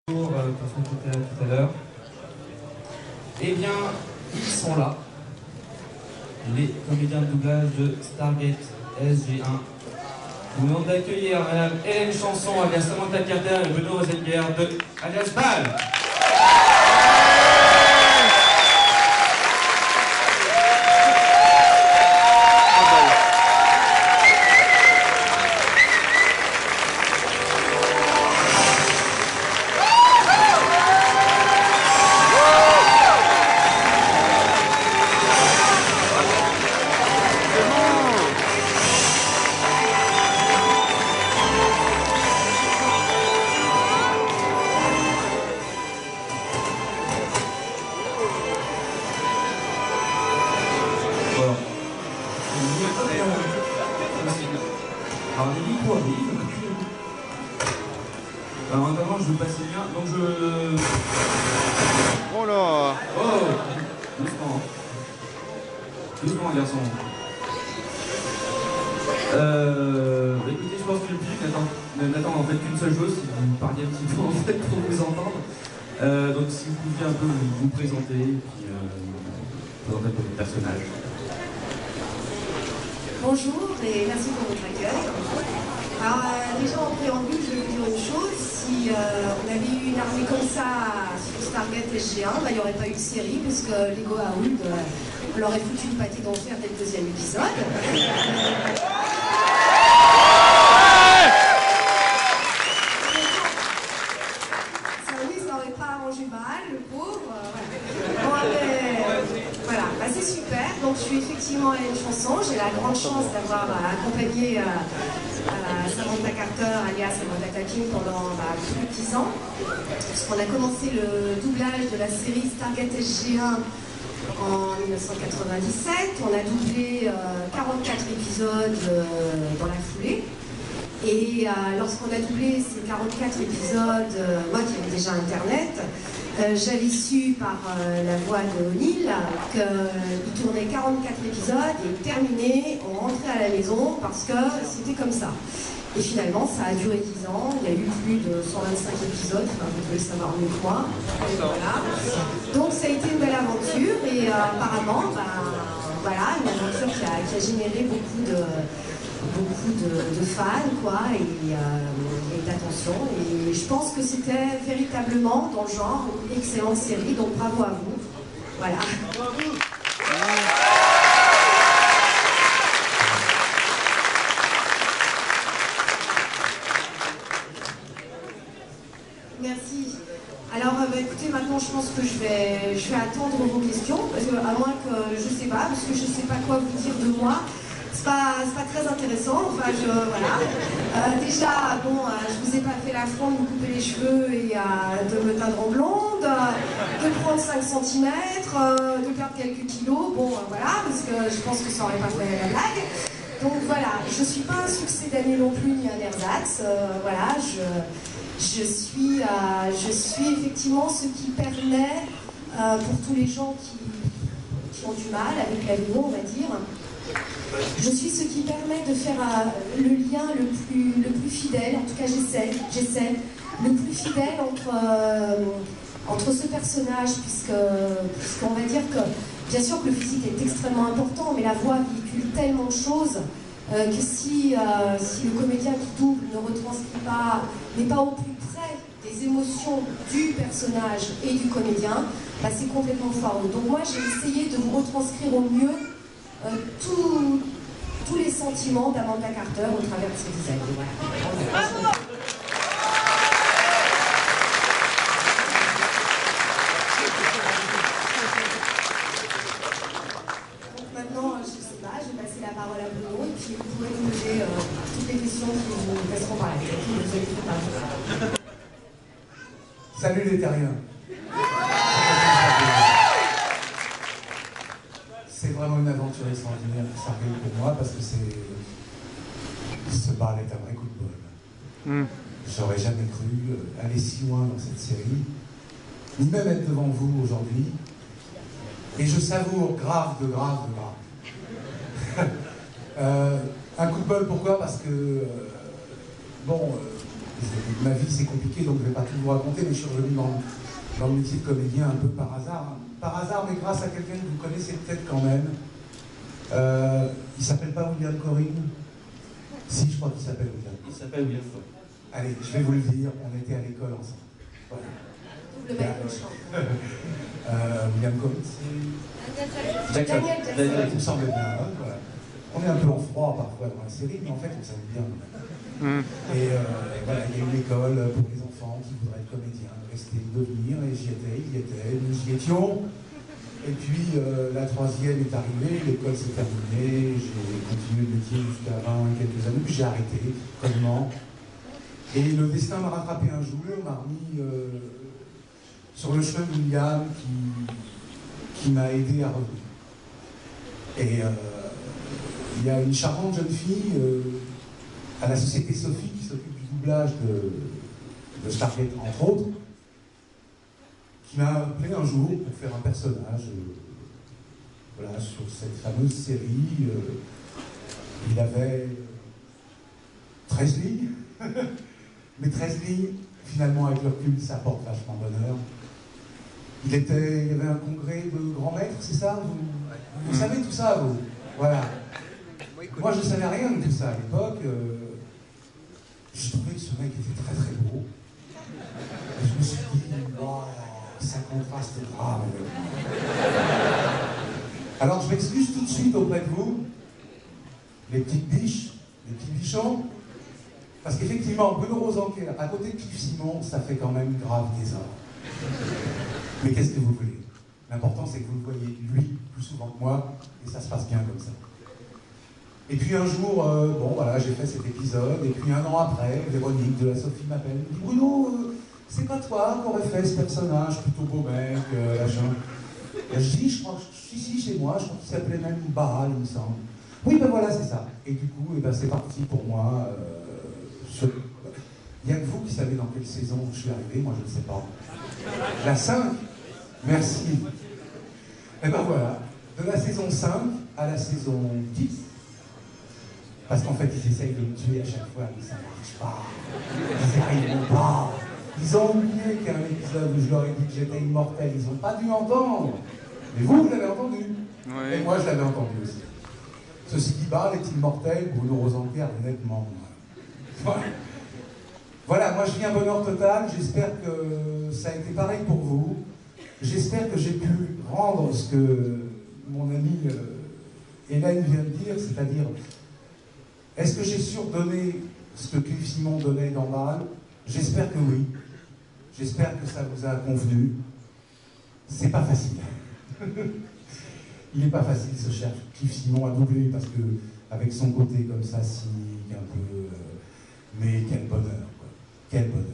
Parce qu'on était là tout à l'heure. Eh bien, ils sont là. Les comédiens de doublage de Stargate SG1. Nous venons d'accueillir Madame Hélène Chanson, alias Samantha Carter et Bruno Rosenberg de alias Ball. Alors les micros arrivent. Alors notamment je vous passe bien. Donc je... Oh là. Oh. Doucement. Doucement garçon. Écoutez, je pense que le public n'attend en fait qu'une seule chose, si vous parliez un petit peu en fait pour vous entendre. Donc si vous pouviez un peu vous présenter, et puis présenter un peu votre personnage. Bonjour et merci pour votre accueil. Alors déjà en préambule, je vais vous dire une chose, si on avait eu une armée comme ça sur Stargate SG1, il n'y aurait pas eu de série, puisque les Goa'uld, on leur aurait foutu une pâtée d'enfer dès le deuxième épisode. Ça n'aurait pas arrangé mal, le pauvre. Voilà, bah, c'est super. Donc je suis effectivement Hélène Chanson. J'ai la grande chance d'avoir accompagné Samantha Carter, alias Samantha Taking, pendant plus de 10 ans. Puisqu'on a commencé le doublage de la série Stargate SG1 en 1997. On a doublé 44 épisodes dans la foulée. Et lorsqu'on a doublé ces 44 épisodes, moi qui avais déjà Internet, j'avais su par la voix de O'Neill qu'il tournait 44 épisodes et terminé, on rentrait à la maison parce que c'était comme ça. Et finalement, ça a duré 10 ans, il y a eu plus de 125 épisodes, enfin, vous devez le savoir mieux que moi. Et voilà. Donc ça a été une belle aventure et apparemment, voilà, une aventure qui a généré beaucoup de fans, quoi, et d'attention. Et je pense que c'était véritablement, dans le genre, une excellente série, donc bravo à vous. Voilà. Merci. Alors, écoutez, maintenant, je pense que je vais attendre vos questions, parce que, à moins que, je sais pas, parce que je sais pas quoi vous dire de moi. C'est pas très intéressant, enfin voilà. Déjà, bon, je vous ai pas fait l'affront de me couper les cheveux et de me teindre en blonde, de prendre 5 cm, de perdre quelques kilos, bon voilà, parce que je pense que ça aurait pas fait la blague. Donc voilà, je suis pas un succès d'année non plus, ni un ersatz, voilà, je suis effectivement ce qui permet, pour tous les gens qui ont du mal avec la vidéo, on va dire, je suis ce qui permet de faire le lien le plus fidèle, en tout cas j'essaie, le plus fidèle entre ce personnage, puisqu'on va dire que, bien sûr que le physique est extrêmement important, mais la voix véhicule tellement de choses que si le comédien qui double ne retranscrit pas, n'est pas au plus près des émotions du personnage et du comédien, c'est complètement foireux. Donc moi j'ai essayé de vous retranscrire au mieux tous les sentiments d'Amanda Carter au travers de ses dizaines. Voilà. Donc maintenant, je sais pas, je vais passer la parole à Bruno et puis vous pourrez nous poser toutes les questions qui vous passeront par la tête. Salut les terriens. C'est vraiment une aventure extraordinaire, Stargate pour moi, parce que ce bal est un vrai coup de bol. J'aurais jamais cru aller si loin dans cette série, ni même être devant vous aujourd'hui. Et je savoure grave. Un coup de bol, pourquoi? Parce que, Ma vie c'est compliqué, donc je ne vais pas tout vous raconter, mais je suis revenu dans le métier de comédien un peu par hasard. Par hasard, mais grâce à quelqu'un que vous connaissez peut-être quand même. Il s'appelle pas William Corrin? Si, je crois qu'il s'appelle William. Il s'appelle William Corrin. Allez, je vais vous le dire, on était à l'école ensemble. Voilà. Double bac de chant. William Corrin, c'est... Jackson. Daniel Il me semble bien, hein, voilà. On est un peu en froid parfois dans la série, mais en fait on s'aime bien. Et voilà, il y a une école pour les enfants qui voudraient être comédiens, rester, devenir, et j'y étais, il y était, nous y étions. Et puis la troisième est arrivée, l'école s'est terminée, j'ai continué le métier jusqu'à 20 quelques années, puis j'ai arrêté, comment. Et le destin m'a rattrapé un jour, m'a remis sur le chemin de William qui m'a aidé à revenir. Et il y a une charmante jeune fille à la société Sophie qui s'occupe du doublage de Stargate, entre autres, qui m'a appelé un jour pour faire un personnage voilà, sur cette fameuse série. Il avait 13 lignes, mais 13 lignes, finalement, avec le recul, ça apporte vachement bonheur. Il y avait un congrès de grands maîtres, c'est ça? Vous savez tout ça, vous? Voilà. Moi, je ne savais rien de tout ça à l'époque. Je trouvais que ce mec était très très beau. Et je me suis dit, wow, ça contraste grave. Alors, je m'excuse tout de suite auprès de vous, les petites biches, les petits bichons, parce qu'effectivement, Bruno Rosenquer, à côté de Cliff Simon, ça fait quand même grave désordre. Mais qu'est-ce que vous voulez? L'important, c'est que vous le voyez, lui, plus souvent que moi, et ça se passe bien comme ça. Et puis un jour, bon voilà, j'ai fait cet épisode, et puis un an après, Véronique de la Sophie m'appelle, elle me dit Bruno, c'est pas toi qui aurais fait ce personnage, plutôt beau mec, machin. Et je dis, je crois que si, chez moi, je crois qu'il s'appelait même Baral, il me semble. Oui, ben voilà, c'est ça. Et du coup, ben, c'est parti pour moi. Il n'y a que vous qui savez dans quelle saison je suis arrivé, moi je ne sais pas. La 5. Merci. Et ben voilà, de la saison 5 à la saison 10. Parce qu'en fait, ils essayent de me tuer à chaque fois, mais ça ne marche pas. Ils n'y arriveront pas. Ils ont oublié qu'il y a un épisode où je leur ai dit que j'étais immortel. Ils n'ont pas dû entendre. Mais vous l'avez entendu. Oui. Et moi, je l'avais entendu aussi. Ceci dit, Baral est immortel, Bruno Rosenquer, honnêtement. Voilà, moi je vis un bonheur total. J'espère que ça a été pareil pour vous. J'espère que j'ai pu rendre ce que mon amie Hélène vient de dire, c'est-à-dire, est-ce que j'ai surdonné ce que Cliff Simon donnait dans Baral? J'espère que oui. J'espère que ça vous a convenu. C'est pas facile. Il n'est pas facile ce cher Cliff Simon à doubler parce que avec son côté comme ça, cynique, un peu. Mais quel bonheur, quoi. Quel bonheur.